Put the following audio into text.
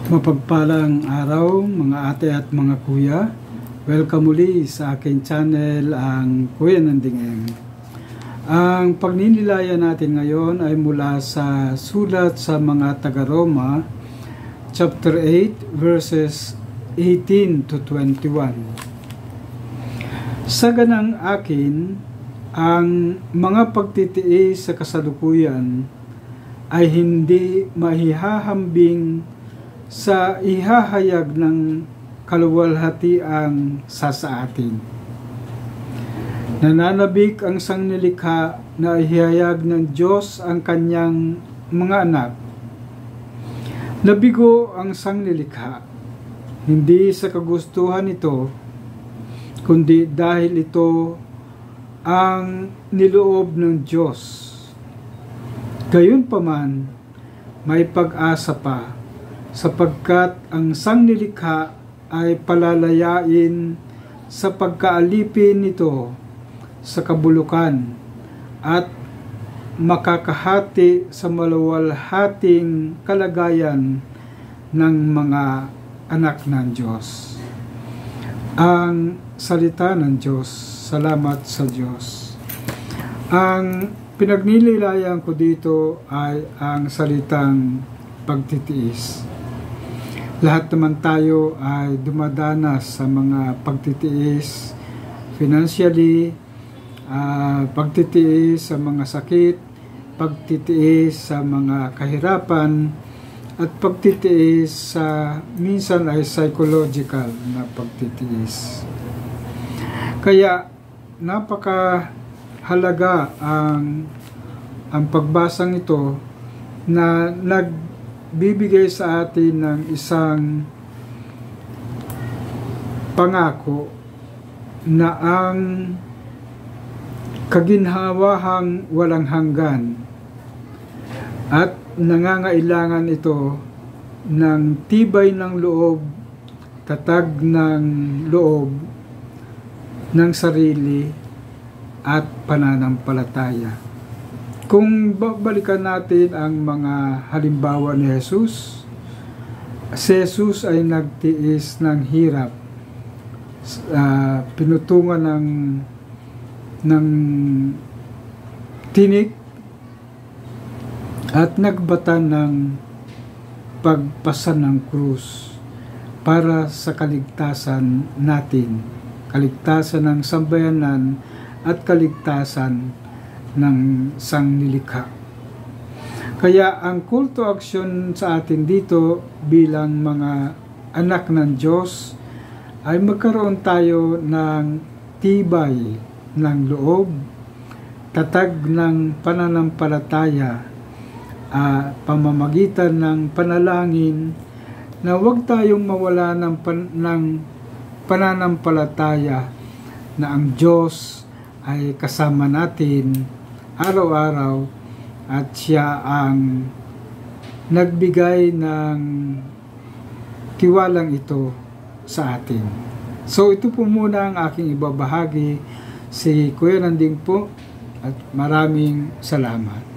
Mapagpalang araw mga ate at mga kuya. Welcome muli sa aking channel, ang Kuya Nanding. Ang pagninilaya natin ngayon ay mula sa sulat sa mga taga-Roma, chapter 8, verses 18 to 21. Sa ganang akin, ang mga pagtitiis sa kasalukuyan ay hindi mahihahambing sa ihahayag ng kaluwalhatiang sa atin. Nananabik ang sangnilikha na ihayag ng Diyos ang kanyang mga anak. Nabigo ang sangnilikha, hindi sa kagustuhan ito, kundi dahil ito ang niloob ng Diyos. Gayunpaman, may pag-asa pa, sapagkat ang sangnilikha ay palalayain sa pagkaalipin nito sa kabulukan at makakahati sa maluwalhating kalagayan ng mga anak ng Diyos. Ang salita ng Diyos. Salamat sa Diyos. Ang pinagninilayan ko dito ay ang salitang pagtitiis. Lahat naman tayo ay dumadanas sa mga pagtitiis financially, pagtitiis sa mga sakit, pagtitiis sa mga kahirapan, at pagtitiis sa minsan ay psychological na pagtitiis. Kaya napakahalaga ang pagbasang ito na nagbibigay sa atin ng isang pangako na ang kaginhawahang walang hanggan at nangangailangan ito ng tibay ng loob, tatag ng loob ng sarili at pananampalataya. Kung babalikan natin ang mga halimbawa ni Jesus, si Jesus ay nagtiis ng hirap, pinutungan ng tinik at nagbatan ng pagpasan ng krus para sa kaligtasan natin, kaligtasan ng sambayanan at kaligtasan ng sangnilikha. Kaya ang call to action sa atin dito bilang mga anak ng Diyos ay magkaroon tayo ng tibay ng loob, tatag ng pananampalataya, pamamagitan ng panalangin, na huwag tayong mawala ng pananampalataya na ang Diyos ay kasama natin araw-araw at siya ang nagbigay ng tiwalang ito sa atin. So ito po muna ang aking ibabahagi. Si Kuya Nanding po at maraming salamat.